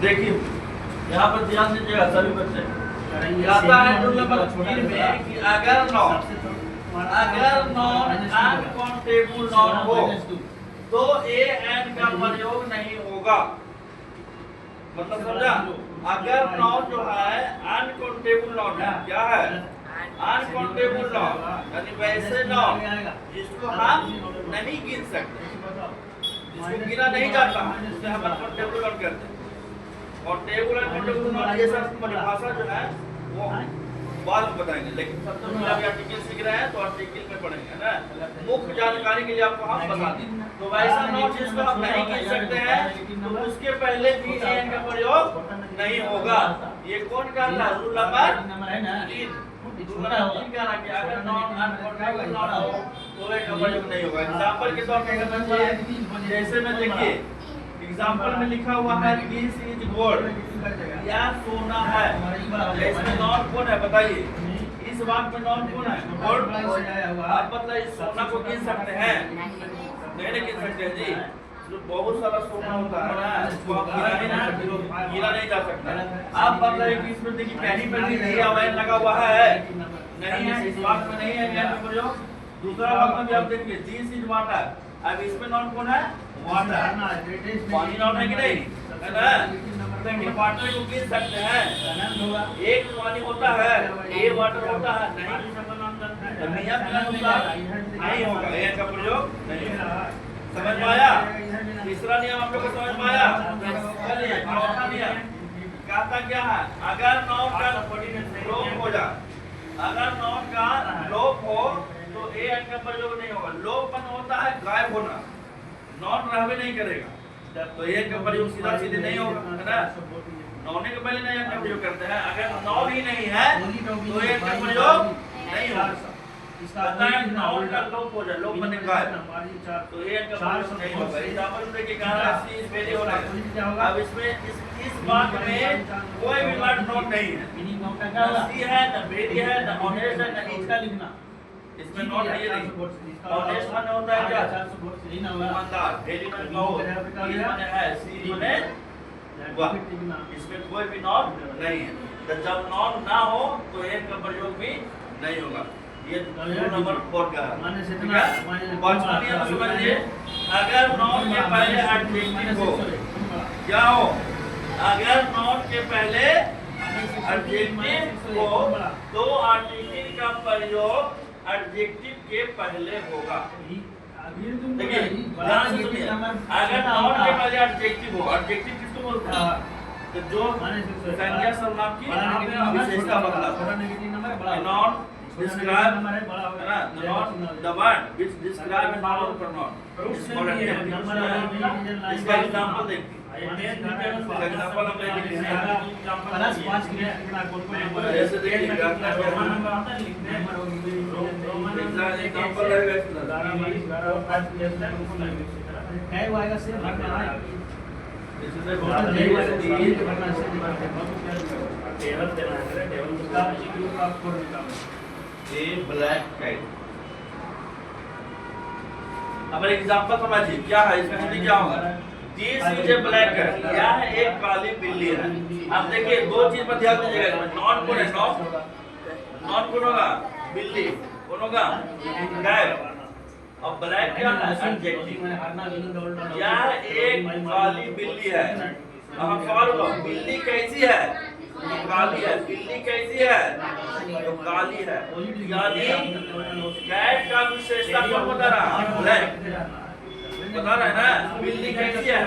देखिए यहाँ पर ध्यान दीजिएगा सभी बच्चे, कहता है रूल नंबर 3 में कि अगर नॉन अनकाउंटेबल नॉन हो तो ए एन का प्रयोग नहीं होगा। मतलब समझा, अगर नॉन जो है अनकाउंटेबल नॉन है, क्या है अनकाउंटेबल नॉन, यानी वैसे नॉन जिसको हम नहीं गिन सकते, जिसको गिना नहीं जाता, उसे हम अनकाउंटेबल नॉन कहते हैं। और टेबल एंड काउंटेबल नॉन ये सब परिभाषा जो है वो बाद में बताएंगे, लेकिन सबसे पहले अभी आर्टिकल सीख रहे हैं तो आर्टिकल में पढ़ेंगे ना। मुख्य जानकारी के लिए आपको हम बता दें, तो वैसा नॉन जिसको हम नहीं गिन सकते हैं तो उसके पहले भी एन का प्रयोग नहीं होगा। ये कौन कहता है रूल नंबर 3 का ना कि अगर नॉन अनकाउंटेबल नॉन हो तो ए का प्रयोग नहीं होगा। एग्जांपल के तौर पे जैसे में देखिए एग्जांपल में लिखा हुआ है दिस इज गोल्ड, या सोना है, इसमें नॉन कौन है बताइए, इस वाक्य में नॉन कौन है गोल्ड। आप मतलब इस सोना को गिन सकते हैं? नहीं गिन सकते हैं जी, जो बहुत सारा सोना होता है ना उसको आप गिना नहीं जा सकता। आप मतलब कि इसमें देखिए पहली पहली दिया हुआ लगा हुआ है, नहीं है इस वाक्य में नहीं है ज्ञान का प्रयोग। दूसरा वाक्य में भी आप देखिए दिस इज वाटर, अब इसमें नॉन कौन है वाटर, पानी नॉन है कि नहीं है ना। देखिए वाटर को गिन सकते हैं, एक पानी होता है ए वाटर होता है, नहीं नियम के अनुसार नहीं होगा, ए का प्रयोग नहीं होगा। समझ में आया? तीसरा नियम आप लोग को समझ में आया? चलिए चौथा नियम कहता क्या है, अगर नॉन का लोप हो जाए, अगर नॉन का लोप हो तो ए एन का प्रयोग नहीं होगा। लोप होता है गायब होना, नॉन रहबे नहीं करेगा, तो ए का प्रयोग सीधा सीधे नहीं होगा, है ना। नॉन के पहले नहीं का प्रयोग करते हैं, अगर नॉन ही नहीं है तो ए का प्रयोग नहीं होगा। नॉन का लोप हो जाए, लोप बने गायब, तो ए का प्रयोग नहीं होगा। एग्जांपल देखिए कहां सी इज वेरी हो रहा है, अब इसमें इस बात में कोई भी वर्ड नॉट नहीं है, सी है ना वेरी है ना ऑनेस्ट है ना इसका लिखना, इसमें नॉट है ये नहीं। ऑनेस्ट माने होता है क्या ईमानदार, वेरी माने बहुत, ये माने है, सी माने वाह, इसमें कोई भी नॉट नहीं है। तो जब नॉट ना हो तो एक का प्रयोग भी नहीं होगा। ये रूल नंबर 4 का है। पांचवा नियम समझिए, अगर नॉन के पहले एडजेक्टिव हो, क्या हो, अगर नॉन के पहले एडजेक्टिव हो तो आर्टिकल का प्रयोग एडजेक्टिव के पहले होगा। देखिए ध्यान से सुनिए, अगर नॉन के पहले एडजेक्टिव हो, एडजेक्टिव किसको बोलते हैं, तो जो संज्ञा सर्वनाम की विशेषता बतलाता है। नॉन describe है ना, the not the word which describe a noun or pronoun is called adjective। इसका एग्जांपल देखिए, एग्जांपल हम लेंगे प्लस 5 के जैसे देखिए एग्जांपल रहेगा क्या आएगा से भरना है, इससे बहुत नहीं है टेबल देना है, टेबल का यूज आप कोड निकालना ए ब्लैक कैट। अब एग्जांपल समझिए क्या है, इसका हिंदी क्या होगा, this is a black cat, यह एक काली बिल्ली है। अब देखिए दो चीज पर ध्यान दीजिएगा, नॉन कौन है, नॉन कौन होगा, बिल्ली कौन होगा, कैट, और ब्लैक क्या है एडजेक्टिव। यह एक काली बिल्ली है। अब हम सवाल होगा बिल्ली कैसी है, काली है, बिल्ली कैसी है तो काली है, यानी कैट का विशेषता कौन बता रहा है, ब्लैक बता रहा है ना। बिल्ली कैसी है,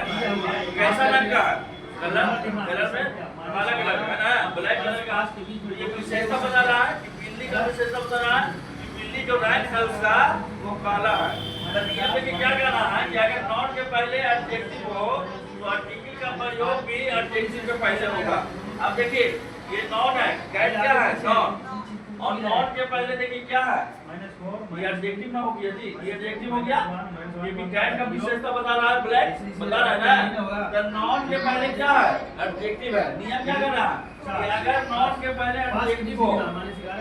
कैसा रंग का है, कलर में काला कलर का है ना, ब्लैक कलर का। ये विशेषता बता रहा है कि बिल्ली का विशेषता बता रहा है कि बिल्ली जो रंग है उसका वो काला है। तो नियम में क्या कहना है कि अगर नॉन के पहले एडजेक्टिव हो तो आर्टिकल का प्रयोग भी एडजेक्टिव के पहले होगा। अब देखिए ये नॉन है, कैट क्या है नॉन, और नॉन के पहले देखिए क्या है ये एडजेक्टिव ना हो गया जी, ये एडजेक्टिव हो गया, ये भी कैट का विशेषता बता रहा है, ब्लैक बता रहा है ना। तो नॉन के पहले क्या है एडजेक्टिव है। नियम क्या कर रहा है कि अगर नॉन के पहले एडजेक्टिव हो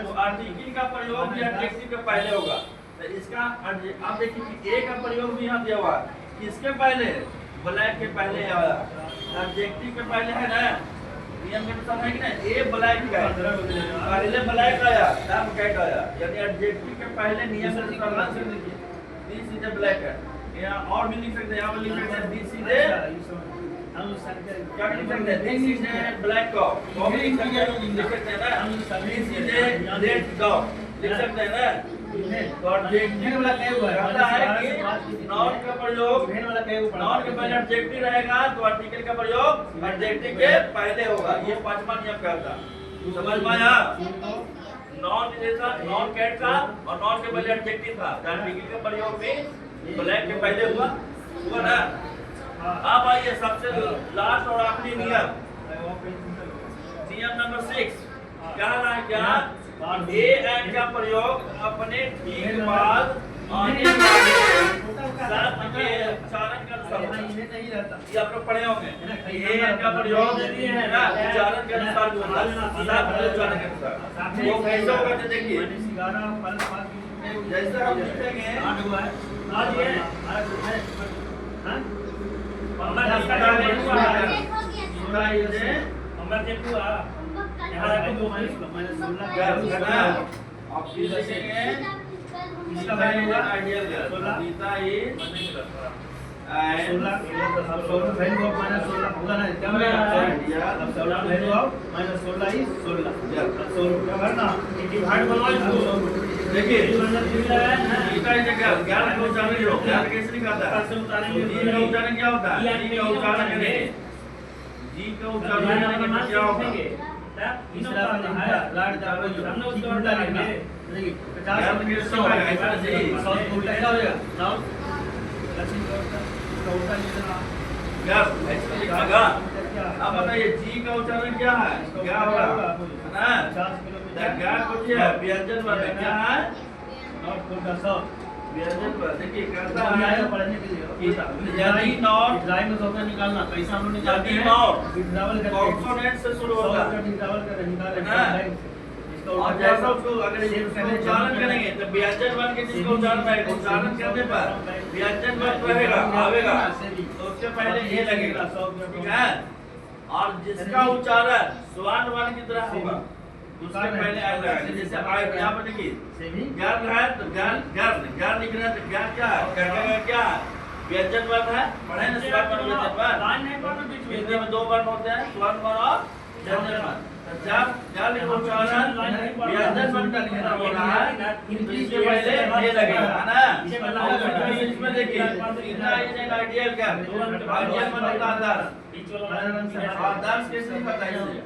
तो आर्टिकल का प्रयोग भी एडजेक्टिव के पहले होगा। तो इसका आप देखिए ए का प्रयोग भी यहाँ दिया हुआ है, किसके पहले ब्लैक के पहले आया, एडजेक्टिव के पहले है ना, नियम के अनुसार है कि ना, ए ब्लैक है, पहले ब्लैक आया, तब कैट आया, यानी एडजेक्टिव के पहले नियम के अनुसार ना से देखिए, दिस इज अ ब्लैक है, यहाँ और भी लिख सकते हैं, यहाँ पर लिख सकते हैं दिस इज ए, क्या लिख सकते हैं, this is a black cock, cock लिख सकते हैं ना, this is a red dog लिख सकते हैं ना। तो एडजेक्टिव वाला क्या हुआ कहता है कि नाउन का प्रयोग, नाउन के पहले एडजेक्टिव रहेगा तो आर्टिकल का प्रयोग एडजेक्टिव के पहले होगा, ये पांचवा नियम कहता है, समझ में आया। नॉन जैसा नॉन कैट का और नॉन के पहले एडजेक्टिव था, आर्टिकल का प्रयोग भी ब्लैक के पहले हुआ ना। अब आइए सबसे लास्ट और आखिरी नियम, नियम नंबर 6 क्या है, क्या ए एंड का प्रयोग अपने ठीक बाद आने वाले शब्द के उच्चारण का अनुसार होता है। ये आप लोग पढ़े होंगे, ए एंड का प्रयोग है ना उच्चारण के अनुसार जो होता है, शब्द के उच्चारण के अनुसार वो कैसे होगा तो देखिए, जैसे हम लिखेंगे देखिए कैसे निकालता है, उच्चारण क्या होता है, जी का उच्चारण करें, जी का उच्चारण क्या होगा, अब बताइए जी का उच्चारण क्या है, क्या होगा क्या कुछ है, व्यंजन वर्ग क्या है, व्यंजन वर्ग देखिए कहता है यदि नॉट निकालना पैसा हम लोग यदि नॉट कॉन्सोनेंट से शुरू होगा और जैसा उसको अगर उच्चारण करेंगे तो व्यंजन वर्ग के जिसको उच्चारण रहेगा, उच्चारण करने पर व्यंजन वर्ग रहेगा आवेगा तो उसके पहले ये लगेगा, ठीक है। और जिसका उच्चारण स्वर्ण वर्ण की तरह होगा उसके पहले आ जाएगा, जैसे आए यहाँ पर देखिए ज्ञान है तो ज्ञान ज्ञान लिख रहे हैं तो ज्ञान क्या है, क्या है व्यंजन वर्ण है, पढ़े ना स्वर्ण वर्ण व्यंजन वर्ण, हिंदी में 2 वर्ण होते हैं स्वर्ण वर्ण और व्यंजन वर्ण। जब ज्ञान लिखो उच्चारण व्यंजन वर्ण का लिखना हो रहा है इसके पहले ये लगेगा है ना। इसमें देखिए इतना इज आइडियल क्या आइडियल मतलब आदर्श, आदर्श कैसे लिखता है इसे,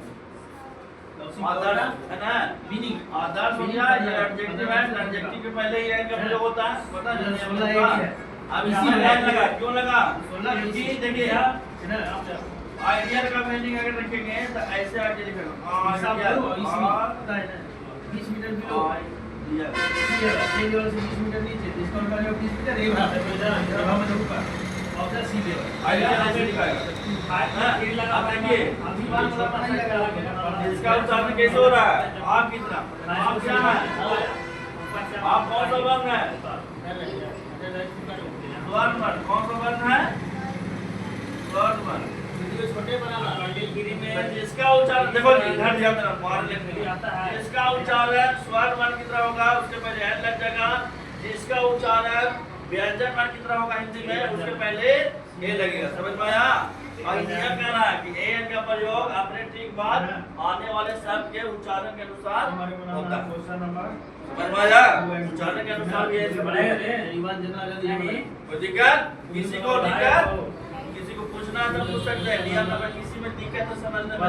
आदर्श है ना, मीनिंग आदर्श हो गया, ये एडजेक्टिव है, एडजेक्टिव के पहले ही एंड का प्रयोग होता है, पता है। अब इसी में लाइन लगा, क्यों लगा, क्योंकि देखिए आइडियल का मीनिंग अगर रखेंगे तो ऐसे आगे लिखेगा आइडियल 20 मीटर बिलो ये लेवल से 20 मीटर नीचे, डिस्काउंट का 20 मीटर एक हां में ऊपर और सी लेवल आइडियल ऐसे लिखाएगा। अब देखिए इसका उच्चारण कैसे हो रहा है, आप कितना आप क्या है, आप कौन सा वर्ण है, स्वर्ण वर्ण, कौन सा वर्ण है, स्वर्ण वर्ण, छोटे बनाना इसका उच्चारण देखो इधर ध्यान देना, मार लेते इसका उच्चारण स्वर्ण वर्ण की तरह होगा, उसके पहले एन लग जाएगा, जिसका उच्चारण व्यंजन वर्ण की तरह होगा हिंदी में उसके पहले ए लगेगा, समझ में आया। और यह कहना है कि ए एन का प्रयोग अपने ठीक बाद आने वाले शब्द के उच्चारण के अनुसार होता है, समझ में आया, उच्चारण के अनुसार ये कोई दिक्कत, किसी को दिक्कत, किसी को पूछना है तो पूछ सकते हैं, किसी में दिक्कत तो समझने में